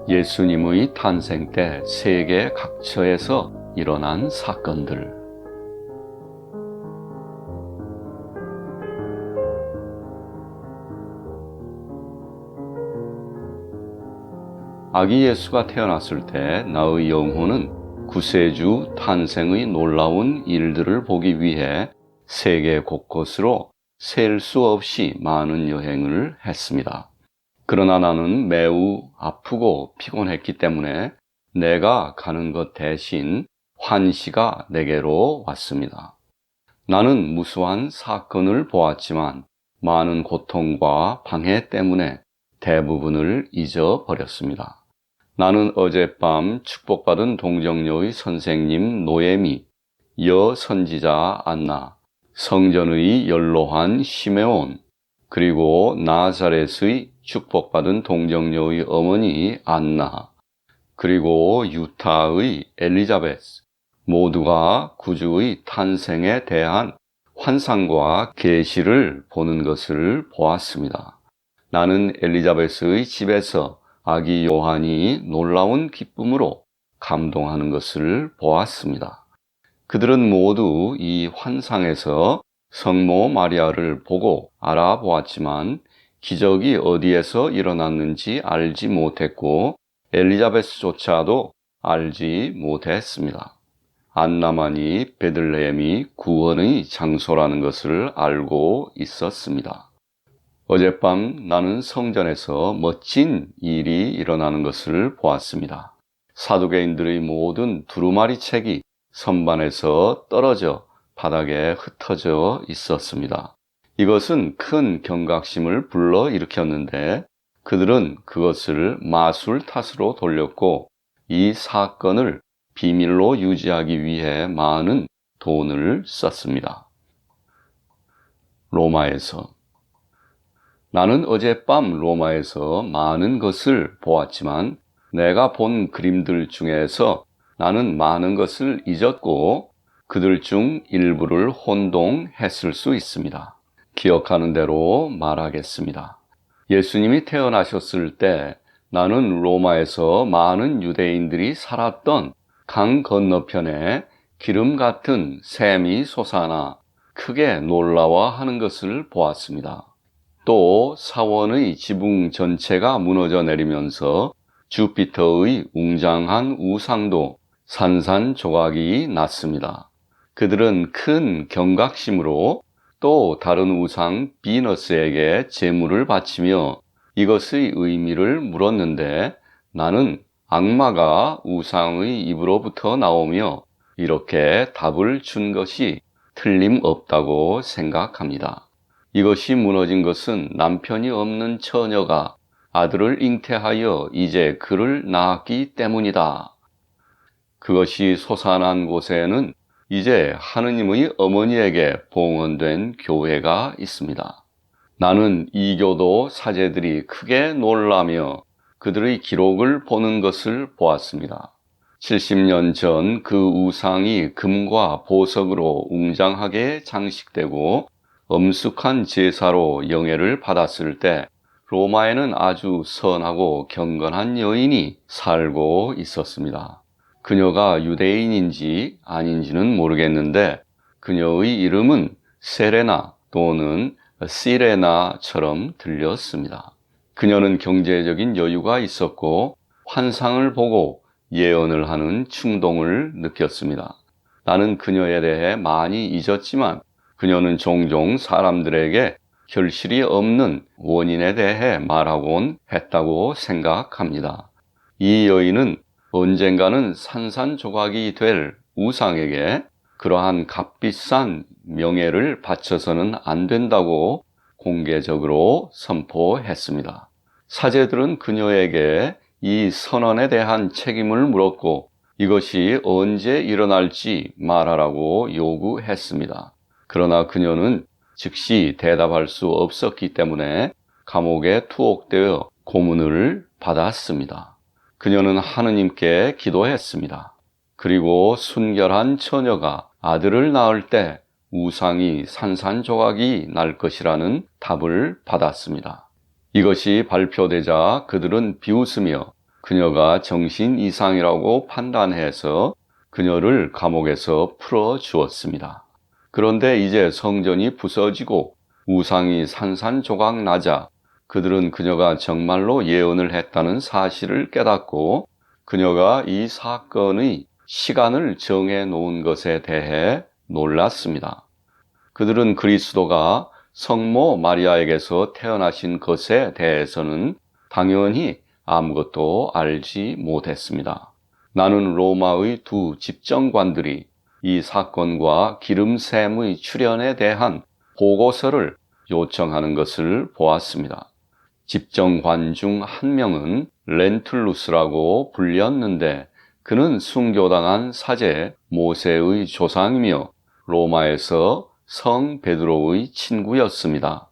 예수님의 탄생 때 세계 각처에서 일어난 사건들. 아기 예수가 태어났을 때 나의 영혼은 구세주 탄생의 놀라운 일들을 보기 위해 세계 곳곳으로 셀 수 없이 많은 여행을 했습니다. 그러나 나는 매우 아프고 피곤했기 때문에 내가 가는 것 대신 환시가 내게로 왔습니다. 나는 무수한 사건을 보았지만 많은 고통과 방해 때문에 대부분을 잊어버렸습니다. 나는 어젯밤 축복받은 동정녀의 선생님 노예미, 여선지자 안나, 성전의 연로한 시메온, 그리고 나사렛의 축복받은 동정녀의 어머니 안나, 그리고 유타의 엘리자베스, 모두가 구주의 탄생에 대한 환상과 계시를 보는 것을 보았습니다. 나는 엘리자베스의 집에서 아기 요한이 놀라운 기쁨으로 감동하는 것을 보았습니다. 그들은 모두 이 환상에서 성모 마리아를 보고 알아보았지만 기적이 어디에서 일어났는지 알지 못했고 엘리자베스조차도 알지 못했습니다. 안나만이 베들레헴이 구원의 장소라는 것을 알고 있었습니다. 어젯밤 나는 성전에서 멋진 일이 일어나는 것을 보았습니다. 사두개인들의 모든 두루마리 책이 선반에서 떨어져 바닥에 흩어져 있었습니다. 이것은 큰 경각심을 불러일으켰는데 그들은 그것을 마술 탓으로 돌렸고 이 사건을 비밀로 유지하기 위해 많은 돈을 썼습니다. 로마에서 나는 어젯밤 로마에서 많은 것을 보았지만 내가 본 그림들 중에서 나는 많은 것을 잊었고 그들 중 일부를 혼동했을 수 있습니다. 기억하는 대로 말하겠습니다. 예수님이 태어나셨을 때 나는 로마에서 많은 유대인들이 살았던 강 건너편에 기름 같은 샘이 솟아나 크게 놀라워하는 것을 보았습니다. 또 사원의 지붕 전체가 무너져 내리면서 주피터의 웅장한 우상도 산산조각이 났습니다. 그들은 큰 경각심으로 또 다른 우상 비너스에게 제물을 바치며 이것의 의미를 물었는데 나는 악마가 우상의 입으로부터 나오며 이렇게 답을 준 것이 틀림없다고 생각합니다. 이것이 무너진 것은 남편이 없는 처녀가 아들을 잉태하여 이제 그를 낳았기 때문이다. 그것이 솟아난 곳에는 이제 하느님의 어머니에게 봉헌된 교회가 있습니다. 나는 이교도 사제들이 크게 놀라며 그들의 기록을 보는 것을 보았습니다. 70년 전 그 우상이 금과 보석으로 웅장하게 장식되고 엄숙한 제사로 영예를 받았을 때 로마에는 아주 선하고 경건한 여인이 살고 있었습니다. 그녀가 유대인인지 아닌지는 모르겠는데 그녀의 이름은 세레나 또는 시레나처럼 들렸습니다. 그녀는 경제적인 여유가 있었고 환상을 보고 예언을 하는 충동을 느꼈습니다. 나는 그녀에 대해 많이 잊었지만 그녀는 종종 사람들에게 결실이 없는 원인에 대해 말하곤 했다고 생각합니다. 이 여인은 언젠가는 산산조각이 될 우상에게 그러한 값비싼 명예를 바쳐서는 안 된다고 공개적으로 선포했습니다. 사제들은 그녀에게 이 선언에 대한 책임을 물었고 이것이 언제 일어날지 말하라고 요구했습니다. 그러나 그녀는 즉시 대답할 수 없었기 때문에 감옥에 투옥되어 고문을 받았습니다. 그녀는 하느님께 기도했습니다. 그리고 순결한 처녀가 아들을 낳을 때 우상이 산산조각이 날 것이라는 답을 받았습니다. 이것이 발표되자 그들은 비웃으며 그녀가 정신 이상이라고 판단해서 그녀를 감옥에서 풀어 주었습니다. 그런데 이제 성전이 부서지고 우상이 산산조각 나자 그들은 그녀가 정말로 예언을 했다는 사실을 깨닫고 그녀가 이 사건의 시간을 정해 놓은 것에 대해 놀랐습니다. 그들은 그리스도가 성모 마리아에게서 태어나신 것에 대해서는 당연히 아무것도 알지 못했습니다. 나는 로마의 두 집정관들이 이 사건과 기름샘의 출현에 대한 보고서를 요청하는 것을 보았습니다. 집정관 중 한 명은 렌툴루스라고 불렸는데 그는 순교당한 사제 모세의 조상이며 로마에서 성 베드로의 친구였습니다.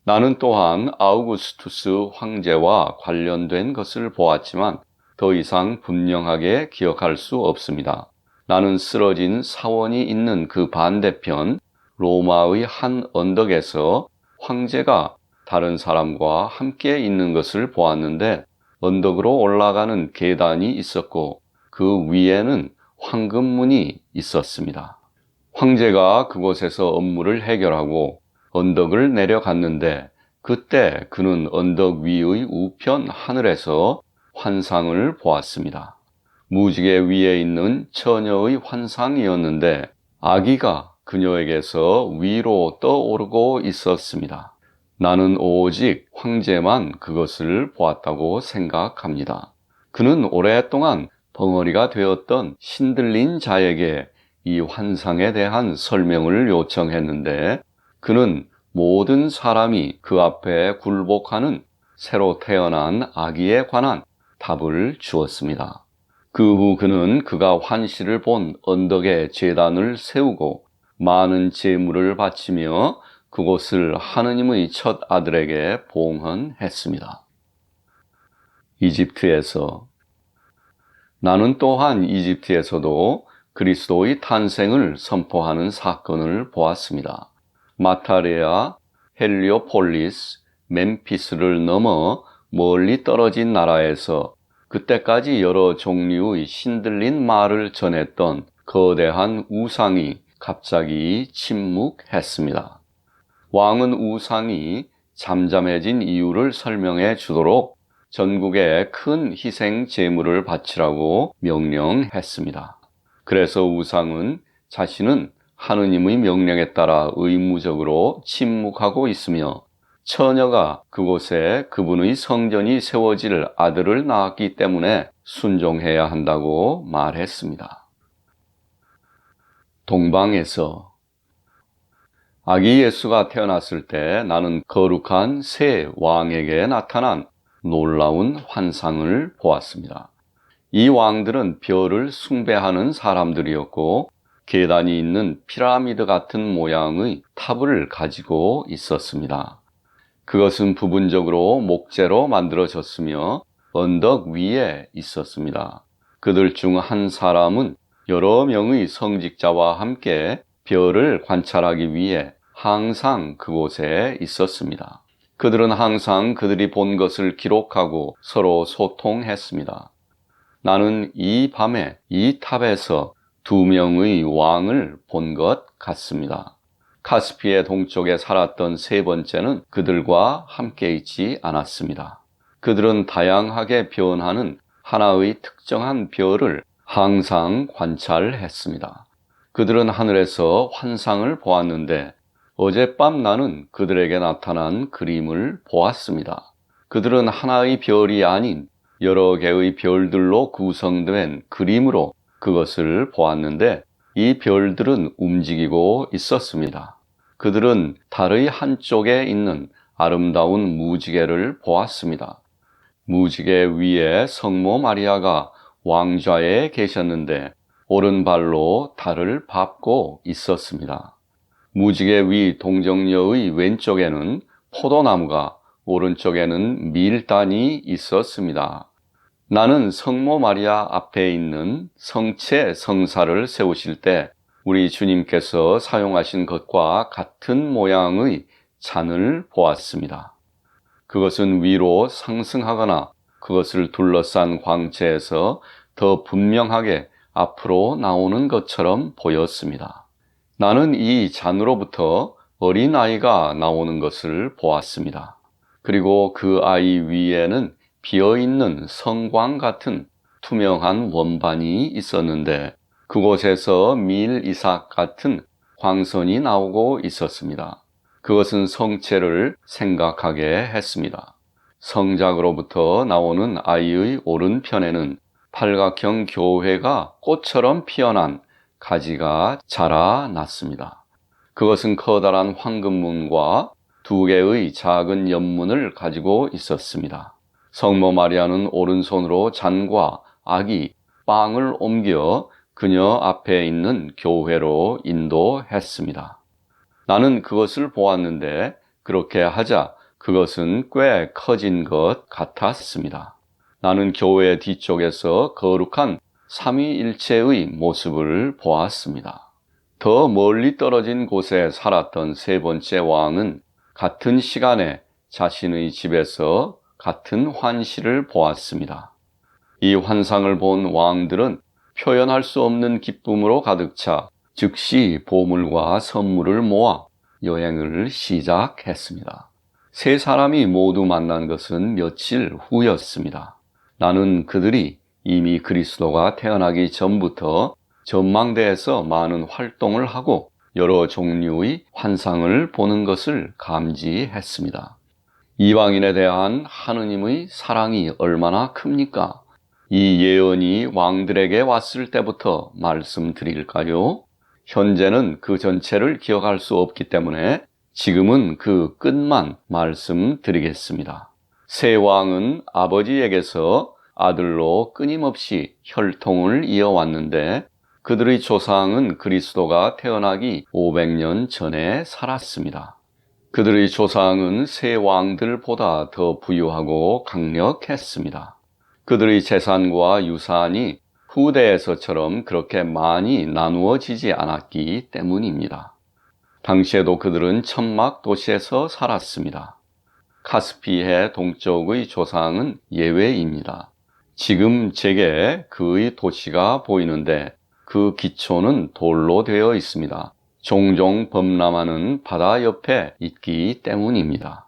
나는 또한 아우구스투스 황제와 관련된 것을 보았지만 더 이상 분명하게 기억할 수 없습니다. 나는 쓰러진 사원이 있는 그 반대편 로마의 한 언덕에서 황제가 다른 사람과 함께 있는 것을 보았는데 언덕으로 올라가는 계단이 있었고 그 위에는 황금문이 있었습니다. 황제가 그곳에서 업무를 해결하고 언덕을 내려갔는데 그때 그는 언덕 위의 우편 하늘에서 환상을 보았습니다. 무지개 위에 있는 처녀의 환상이었는데 아기가 그녀에게서 위로 떠오르고 있었습니다. 나는 오직 황제만 그것을 보았다고 생각합니다. 그는 오랫동안 벙어리가 되었던 신들린 자에게 이 환상에 대한 설명을 요청했는데 그는 모든 사람이 그 앞에 굴복하는 새로 태어난 아기에 관한 답을 주었습니다. 그 후 그는 그가 환시를 본 언덕에 제단을 세우고 많은 제물을 바치며 그곳을 하느님의 첫 아들에게 봉헌했습니다. 이집트에서 나는 또한 이집트에서도 그리스도의 탄생을 선포하는 사건을 보았습니다. 마타레아, 헬리오폴리스, 멤피스를 넘어 멀리 떨어진 나라에서 그때까지 여러 종류의 신들린 말을 전했던 거대한 우상이 갑자기 침묵했습니다. 왕은 우상이 잠잠해진 이유를 설명해 주도록 전국에 큰 희생 제물을 바치라고 명령했습니다. 그래서 우상은 자신은 하느님의 명령에 따라 의무적으로 침묵하고 있으며 처녀가 그곳에 그분의 성전이 세워질 아들을 낳았기 때문에 순종해야 한다고 말했습니다. 동방에서 아기 예수가 태어났을 때 나는 거룩한 새 왕에게 나타난 놀라운 환상을 보았습니다. 이 왕들은 별을 숭배하는 사람들이었고 계단이 있는 피라미드 같은 모양의 탑을 가지고 있었습니다. 그것은 부분적으로 목재로 만들어졌으며 언덕 위에 있었습니다. 그들 중 한 사람은 여러 명의 성직자와 함께 별을 관찰하기 위해 항상 그곳에 있었습니다. 그들은 항상 그들이 본 것을 기록하고 서로 소통했습니다. 나는 이 밤에 이 탑에서 두 명의 왕을 본 것 같습니다. 카스피의 동쪽에 살았던 세 번째는 그들과 함께 있지 않았습니다. 그들은 다양하게 변하는 하나의 특정한 별을 항상 관찰했습니다. 그들은 하늘에서 환상을 보았는데 어젯밤 나는 그들에게 나타난 그림을 보았습니다. 그들은 하나의 별이 아닌 여러 개의 별들로 구성된 그림으로 그것을 보았는데 이 별들은 움직이고 있었습니다. 그들은 달의 한쪽에 있는 아름다운 무지개를 보았습니다. 무지개 위에 성모 마리아가 왕좌에 계셨는데 오른발로 달을 밟고 있었습니다. 무지개 위 동정녀의 왼쪽에는 포도나무가 오른쪽에는 밀단이 있었습니다. 나는 성모 마리아 앞에 있는 성체 성사를 세우실 때 우리 주님께서 사용하신 것과 같은 모양의 잔을 보았습니다. 그것은 위로 상승하거나 그것을 둘러싼 광채에서 더 분명하게 앞으로 나오는 것처럼 보였습니다. 나는 이 잔으로부터 어린 아이가 나오는 것을 보았습니다. 그리고 그 아이 위에는 비어있는 성광 같은 투명한 원반이 있었는데 그곳에서 밀 이삭 같은 광선이 나오고 있었습니다. 그것은 성체를 생각하게 했습니다. 성작으로부터 나오는 아이의 오른편에는 팔각형 교회가 꽃처럼 피어난 가지가 자라났습니다. 그것은 커다란 황금문과 2개의 작은 연문을 가지고 있었습니다. 성모 마리아는 오른손으로 잔과 아기, 빵을 옮겨 그녀 앞에 있는 교회로 인도했습니다. 나는 그것을 보았는데 그렇게 하자 그것은 꽤 커진 것 같았습니다. 나는 교회 뒤쪽에서 거룩한 삼위일체의 모습을 보았습니다. 더 멀리 떨어진 곳에 살았던 세 번째 왕은 같은 시간에 자신의 집에서 같은 환시를 보았습니다. 이 환상을 본 왕들은 표현할 수 없는 기쁨으로 가득 차 즉시 보물과 선물을 모아 여행을 시작했습니다. 세 사람이 모두 만난 것은 며칠 후였습니다. 나는 그들이 이미 그리스도가 태어나기 전부터 전망대에서 많은 활동을 하고 여러 종류의 환상을 보는 것을 감지했습니다. 이방인에 대한 하느님의 사랑이 얼마나 큽니까? 이 예언이 왕들에게 왔을 때부터 말씀드릴까요? 현재는 그 전체를 기억할 수 없기 때문에 지금은 그 끝만 말씀드리겠습니다. 세 왕은 아버지에게서 아들로 끊임없이 혈통을 이어왔는데 그들의 조상은 그리스도가 태어나기 500년 전에 살았습니다. 그들의 조상은 세 왕들보다 더 부유하고 강력했습니다. 그들의 재산과 유산이 후대에서처럼 그렇게 많이 나누어지지 않았기 때문입니다. 당시에도 그들은 천막 도시에서 살았습니다. 카스피해 동쪽의 조상은 예외입니다. 지금 제게 그의 도시가 보이는데 그 기초는 돌로 되어 있습니다. 종종 범람하는 바다 옆에 있기 때문입니다.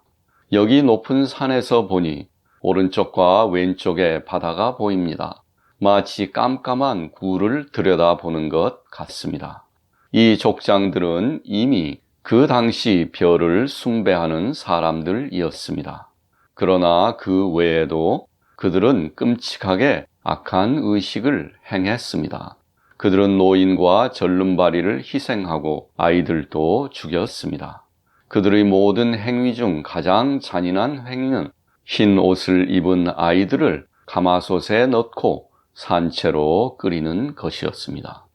여기 높은 산에서 보니 오른쪽과 왼쪽에 바다가 보입니다. 마치 깜깜한 굴을 들여다보는 것 같습니다. 이 족장들은 이미 그 당시 별을 숭배하는 사람들이었습니다. 그러나 그 외에도 그들은 끔찍하게 악한 의식을 행했습니다. 그들은 노인과 절름발이를 희생하고 아이들도 죽였습니다. 그들의 모든 행위 중 가장 잔인한 행위는 흰 옷을 입은 아이들을 가마솥에 넣고 산채로 끓이는 것이었습니다.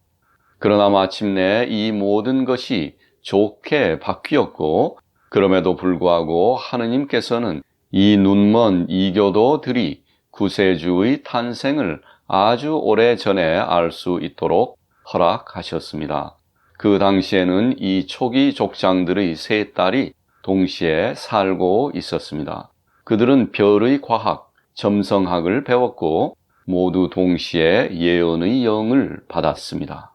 그러나 마침내 이 모든 것이 좋게 바뀌었고 그럼에도 불구하고 하느님께서는 이 눈먼 이교도들이 구세주의 탄생을 아주 오래전에 알 수 있도록 허락하셨습니다. 그 당시에는 이 초기 족장들의 세 딸이 동시에 살고 있었습니다. 그들은 별의 과학, 점성학을 배웠고 모두 동시에 예언의 영을 받았습니다.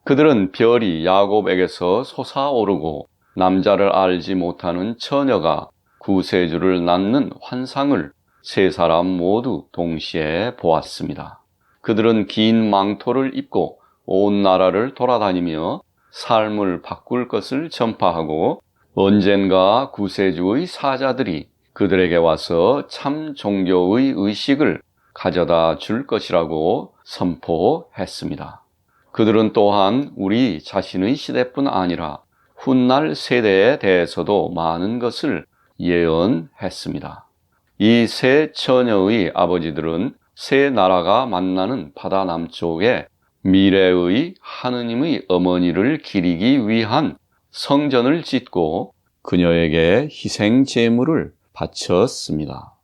그들은 별이 야곱에게서 솟아오르고 남자를 알지 못하는 처녀가 구세주를 낳는 환상을 세 사람 모두 동시에 보았습니다. 그들은 긴 망토를 입고 온 나라를 돌아다니며 삶을 바꿀 것을 전파하고 언젠가 구세주의 사자들이 그들에게 와서 참 종교의 의식을 가져다 줄 것이라고 선포했습니다. 그들은 또한 우리 자신의 시대뿐 아니라 훗날 세대에 대해서도 많은 것을 예언했습니다. 이 세 처녀의 아버지들은 세 나라가 만나는 바다 남쪽에 미래의 하느님의 어머니를 기리기 위한 성전을 짓고 그녀에게 희생 제물을 바쳤습니다.